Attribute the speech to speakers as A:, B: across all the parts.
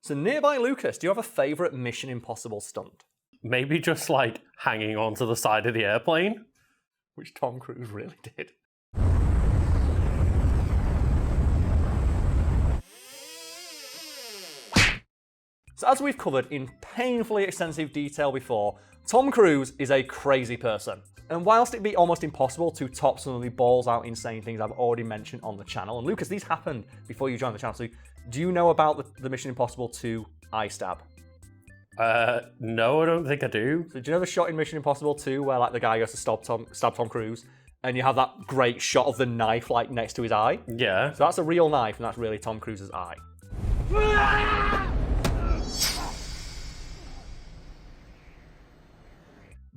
A: So nearby Lucas, do you have a favourite Mission Impossible stunt?
B: Maybe just like hanging onto the side of the airplane.
A: Which Tom Cruise really did. So as we've covered in painfully extensive detail before, Tom Cruise is a crazy person. And whilst it'd be almost impossible to top some of the balls out insane things I've already mentioned on the channel, and Lucas, these happened before you joined the channel, so do you know about the Mission Impossible 2 eye stab?
B: No, I don't think I do.
A: So do you know the shot in Mission Impossible 2 where like the guy goes to stab Tom Cruise, and you have that great shot of the knife like next to his eye?
B: Yeah.
A: So that's a real knife, and that's really Tom Cruise's eye.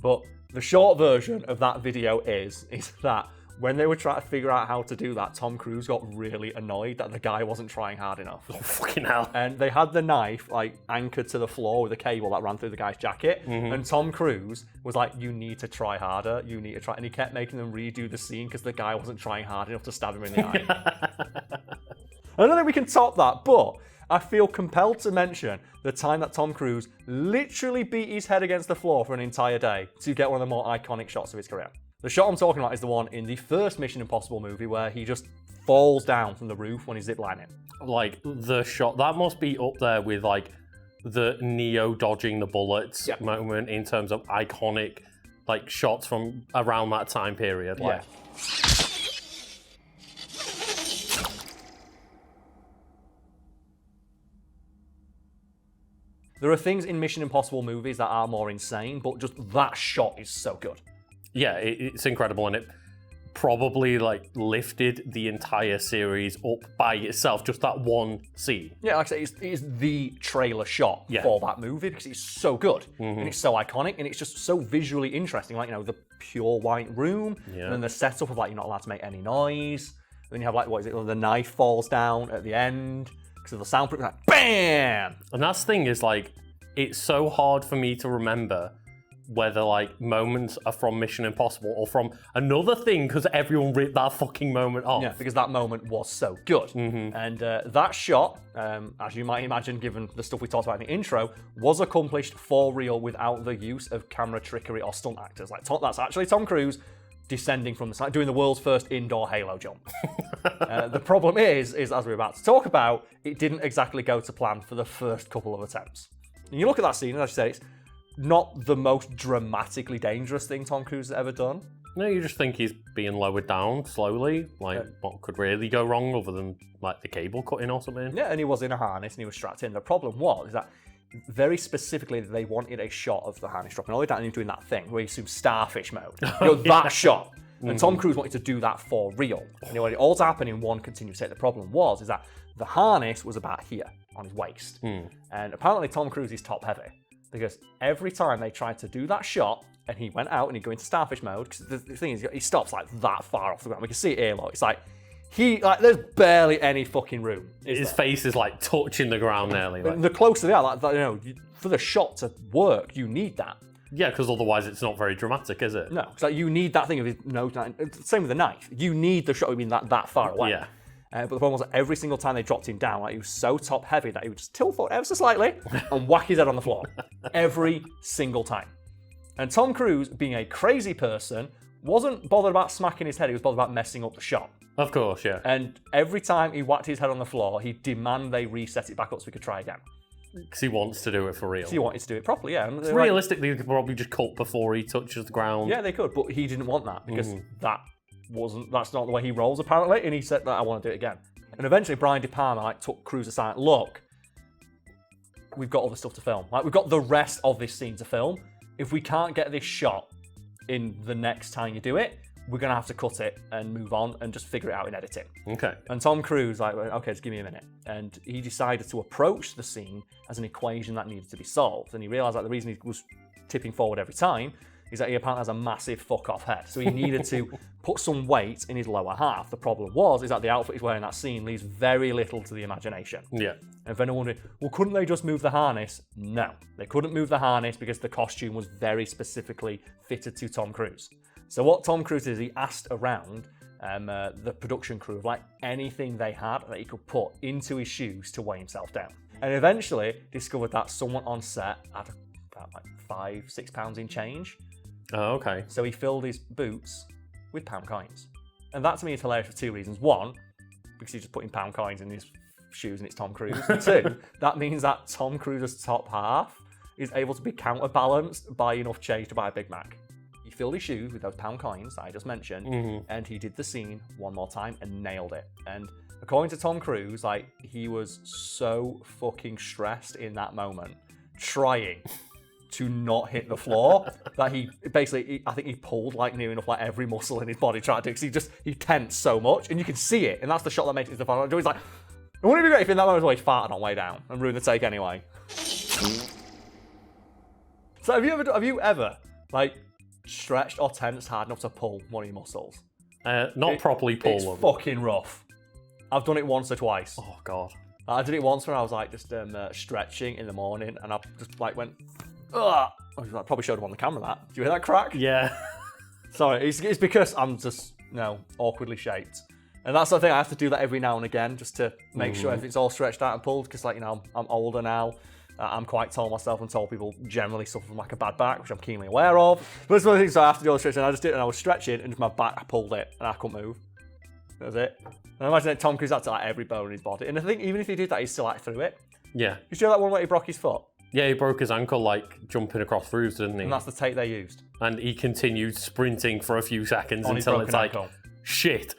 A: But the short version of that video is that when they were trying to figure out how to do that, Tom Cruise got really annoyed that the guy wasn't trying hard enough.
B: Oh, fucking hell.
A: And they had the knife like anchored to the floor with a cable that ran through the guy's jacket. And Tom Cruise was like, you need to try harder, you need to try. And he kept making them redo the scene because the guy wasn't trying hard enough to stab him in the eye. I don't think we can top that, but I feel compelled to mention the time that Tom Cruise literally beat his head against the floor for an entire day to get one of the more iconic shots of his career. The shot I'm talking about is the one in the first Mission Impossible movie where he just falls down from the roof when he's ziplining.
B: Like, the shot, that must be up there with, like, the Neo dodging the bullets moment in terms of iconic, like, shots from around that time period. Like.
A: Yeah. There are things in Mission Impossible movies that are more insane, but just that shot is so good.
B: Yeah, it's incredible, and it probably like lifted the entire series up by itself, just that one scene.
A: Yeah, like I say, it's the trailer shot for that movie because it's so good and it's so iconic and it's just so visually interesting. Like, you know, the pure white room and then the setup of like you're not allowed to make any noise. Then you have like, what is it? The knife falls down at the end because of the soundproof, like BAM!
B: And that's the thing is like, it's so hard for me to remember whether like moments are from Mission Impossible or from another thing because everyone ripped that fucking moment off.
A: Yeah, because that moment was so good. And that shot, as you might imagine given the stuff we talked about in the intro, was accomplished for real without the use of camera trickery or stunt actors. Like that's actually Tom Cruise descending from the side, doing the world's first indoor halo jump. The problem is as we're about to talk about, it didn't exactly go to plan for the first couple of attempts. And you look at that scene, as I said, it's not the most dramatically dangerous thing Tom Cruise has ever done.
B: No, you just think he's being lowered down slowly. Like, what could really go wrong other than like the cable cutting or something?
A: Yeah, and he was in a harness and he was strapped in. The problem was that very specifically they wanted a shot of the harness dropping all the way down and him doing that thing where you assume starfish mode. That shot. And Tom Cruise wanted to do that for real. And all to happen in one continuous take. The problem was that the harness was about here on his waist. And apparently Tom Cruise is top heavy. Because every time they tried to do that shot and he went out and he'd go into starfish mode, because the thing is, he stops like that far off the ground. We can see it here, look. It's like, there's barely any fucking room.
B: His face is like touching the ground nearly. Like.
A: The closer they are, like, you know, for the shot to work, you need that.
B: Yeah, because otherwise it's not very dramatic, is it?
A: No, it's like you need that thing of his nose. Same with the knife. You need the shot of being that far away.
B: Yeah.
A: But the problem was that every single time they dropped him down, like he was so top heavy that he would just tilt forward ever so slightly and whack his head on the floor. Every single time. And Tom Cruise, being a crazy person, wasn't bothered about smacking his head, he was bothered about messing up the shot.
B: Of course, yeah.
A: And every time he whacked his head on the floor, he'd demand they reset it back up so he could try again.
B: Because he wants to do it for real.
A: So he wanted to do it properly, yeah. And
B: realistically, they could probably just cut before he touches the ground.
A: Yeah, they could, but he didn't want that because that's not the way he rolls apparently, and he said that I want to do it again. And eventually Brian De Palma took Cruise aside, look, we've got other stuff to film. We've got the rest of this scene to film. If we can't get this shot in the next time you do it, we're gonna have to cut it and move on and just figure it out in editing.
B: Okay.
A: And Tom Cruise okay, just give me a minute. And he decided to approach the scene as an equation that needed to be solved. And he realized that the reason he was tipping forward every time is that he apparently has a massive fuck-off head. So he needed to put some weight in his lower half. The problem is that the outfit he's wearing in that scene leaves very little to the imagination.
B: Yeah.
A: And if anyone wondering, well, couldn't they just move the harness? No, they couldn't move the harness because the costume was very specifically fitted to Tom Cruise. So what Tom Cruise did is he asked around the production crew of like anything they had that he could put into his shoes to weigh himself down. And eventually discovered that someone on set had about like £5-6 in change.
B: Oh, okay.
A: So he filled his boots with pound coins. And that to me is hilarious for two reasons. One, because he's just putting pound coins in his shoes and it's Tom Cruise. And two, that means that Tom Cruise's top half is able to be counterbalanced by enough change to buy a Big Mac. He filled his shoes with those pound coins that I just mentioned, and he did the scene one more time and nailed it. And according to Tom Cruise, like, he was so fucking stressed in that moment, trying to not hit the floor, that he basically, I think he pulled like near enough like every muscle in his body trying to, because he tensed so much, and you can see it, and that's the shot that makes it the final. He's like, wouldn't it be great if in that moment he farted on way down and ruined the take anyway? So have you ever like stretched or tensed hard enough to pull one of your muscles?
B: Not properly pull them.
A: It's fucking rough. I've done it once or twice.
B: Oh god.
A: I did it once when I was like just stretching in the morning, and I just like went, ugh. I probably showed him on the camera that. Do you hear that crack?
B: Yeah.
A: Sorry, it's because I'm just, awkwardly shaped. And that's the thing, I have to do that every now and again just to make sure everything's all stretched out and pulled, because like, I'm older now. I'm quite tall myself, and tall people generally suffer from like a bad back, which I'm keenly aware of. But it's one of the things, so I have to do all the stretching, and I just did it, and I was stretching, and just my back, I pulled it, and I couldn't move. That was it. And I imagine that Tom Cruise had to like every bone in his body. And I think even if he did that, he's still like through it.
B: Yeah.
A: You see that one where he broke his foot?
B: Yeah, he broke his ankle like jumping across roofs, didn't he?
A: And that's the take they used.
B: And he continued sprinting for a few seconds
A: On his
B: until it's
A: broken
B: like,
A: ankle.
B: shit.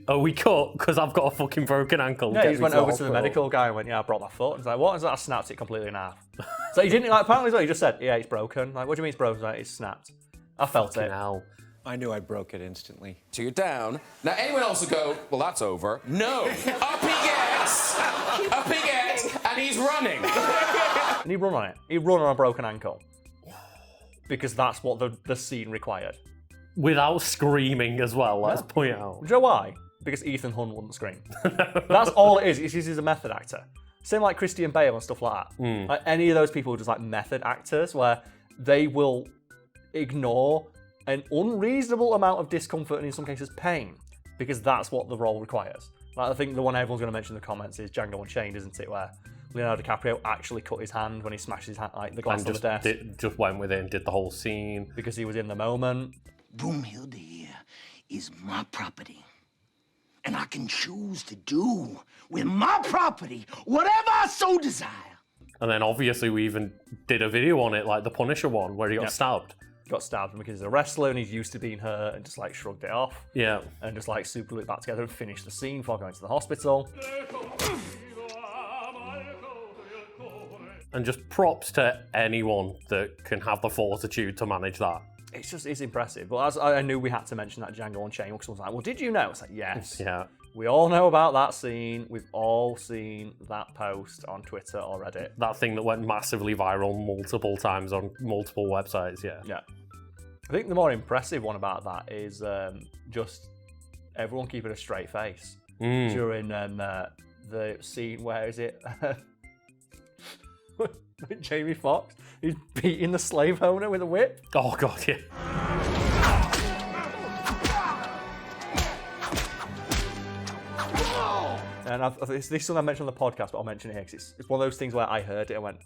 B: Are we cut? Because I've got a fucking broken ankle.
A: Yeah, he just went over to the medical guy and went, yeah, I broke my foot. And he's like, what? And I snapped it completely in half. So he didn't, like, apparently he just said, yeah, it's broken. Like, what do you mean it's broken? Like, it's snapped. I felt it.
B: Hell.
C: I knew I broke it instantly.
D: So you're down. Now anyone else will go, well, that's over. No. Up he gets, and he's running.
A: And he'd run on it. He'd run on a broken ankle. Because that's what the scene required.
B: Without screaming as well, let's point out.
A: Do you know why? Because Ethan Hunt wouldn't scream. That's all it is. He's a method actor. Same like Christian Bale and stuff like that. Like any of those people who are just like method actors, where they will ignore an unreasonable amount of discomfort and in some cases pain, because that's what the role requires. Like, I think the one everyone's going to mention in the comments is Django Unchained, isn't it? Where Leonardo DiCaprio actually cut his hand when he smashed his hand, like the glass on the desk.
B: Just went with it and did the whole scene.
A: Because he was in the moment.
E: Broomhilda here is my property. And I can choose to do with my property whatever I so desire.
B: And then obviously we even did a video on it, like the Punisher one, where he got stabbed.
A: Got stabbed because he's a wrestler and he's used to being hurt, and just like shrugged it off.
B: Yeah.
A: And just like super glued it back together and finished the scene before going to the hospital.
B: And just props to anyone that can have the fortitude to manage that.
A: It's impressive. But as I knew we had to mention that Django Unchained, because someone was like, well, did you know? It's like, yes.
B: Yeah.
A: We all know about that scene. We've all seen that post on Twitter or Reddit.
B: That thing that went massively viral multiple times on multiple websites, yeah.
A: Yeah. I think the more impressive one about that is just everyone keeping a straight face during the scene where is it? Jamie Foxx, he's beating the slave owner with a whip.
B: Oh god, yeah.
A: And this is something I mentioned on the podcast, but I'll mention it here because it's one of those things where I heard it and went,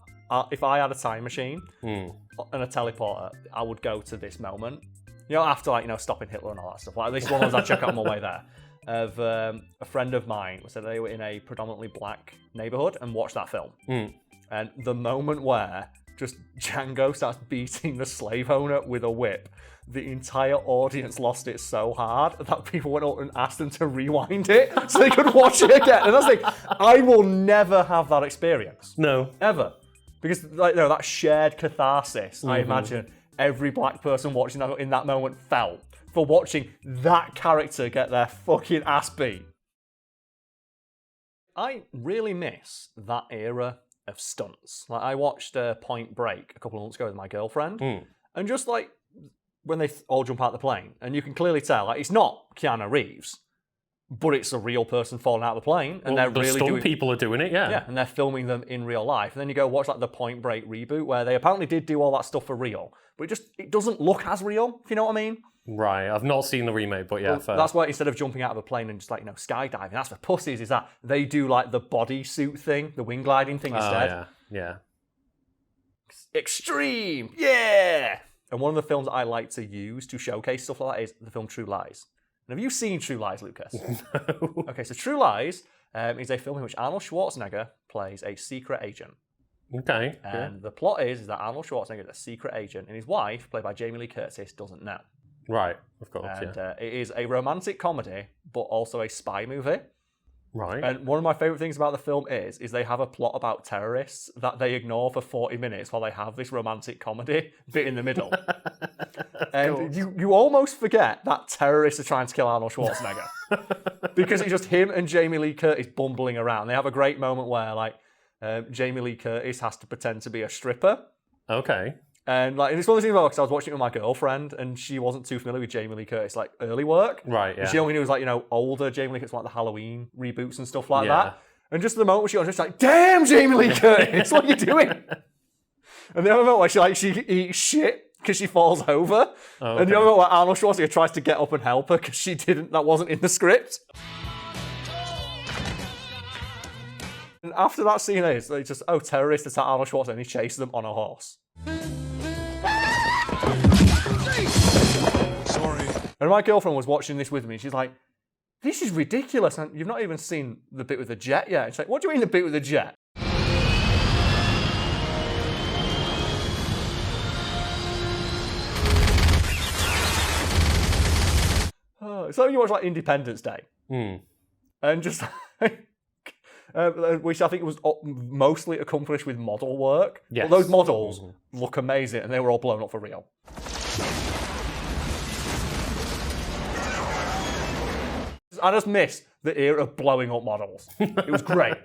A: if I had a time machine and a teleporter, I would go to this moment. You know, after like, stopping Hitler and all that stuff. Like, this one was I check out on my way there. Of a friend of mine said they were in a predominantly black neighborhood and watched that film. And the moment where just Django starts beating the slave owner with a whip, the entire audience lost it so hard that people went up and asked them to rewind it so they could watch it again. And that's like, I will never have that experience.
B: No.
A: Ever. Because that shared catharsis, I imagine every black person watching that in that moment felt for watching that character get their fucking ass beat. I really miss that era of stunts. Like, I watched Point Break a couple of months ago with my girlfriend, and just like when they all jump out the plane, and you can clearly tell, like, it's not Keanu Reeves, but it's a real person falling out of the plane, and they're
B: the
A: really
B: stunt
A: doing.
B: people are doing it, yeah.
A: Yeah, and they're filming them in real life. And then you go watch like the Point Break reboot, where they apparently did do all that stuff for real, but it doesn't look as real. If you know what I mean?
B: Right. I've not seen the remake, but yeah, fair.
A: That's why instead of jumping out of a plane and just like skydiving, that's for pussies. Is that they do like the bodysuit thing, the wing gliding thing instead?
B: Yeah.
A: Extreme, yeah. And one of the films that I like to use to showcase stuff like that is the film True Lies. And have you seen True Lies, Lucas?
B: No.
A: Okay, so True Lies is a film in which Arnold Schwarzenegger plays a secret agent.
B: Okay.
A: And the plot is that Arnold Schwarzenegger is a secret agent, and his wife, played by Jamie Lee Curtis, doesn't know.
B: Right, of course,
A: And it is a romantic comedy, but also a spy movie.
B: Right.
A: And one of my favourite things about the film is they have a plot about terrorists that they ignore for 40 minutes while they have this romantic comedy bit in the middle. And you almost forget that terrorists are trying to kill Arnold Schwarzenegger. Because it's just him and Jamie Lee Curtis bumbling around. They have a great moment where like Jamie Lee Curtis has to pretend to be a stripper.
B: Okay.
A: And like, it's one of the things because I was watching it with my girlfriend, and she wasn't too familiar with Jamie Lee Curtis, like early work.
B: Right, yeah.
A: And she only knew it was like, older Jamie Lee Curtis, like the Halloween reboots and stuff like that. And just the moment where she was just like, damn, Jamie Lee Curtis, what are you doing? And the other moment where she eats shit because she falls over.
B: Oh, okay.
A: And the other moment where Arnold Schwarzenegger tries to get up and help her because that wasn't in the script. And after that scene is, they just, terrorists attack Arnold Schwarzenegger and he chases them on a horse.
C: Sorry.
A: And my girlfriend was watching this with me. She's like, this is ridiculous. And you've not even seen the bit with the jet yet. She's like, what do you mean the bit with the jet? It's like when you watch like Independence Day. And just which I think was mostly accomplished with model work.
B: Yes.
A: Well, those models look amazing, and they were all blown up for real. I just missed the era of blowing up models. It was great.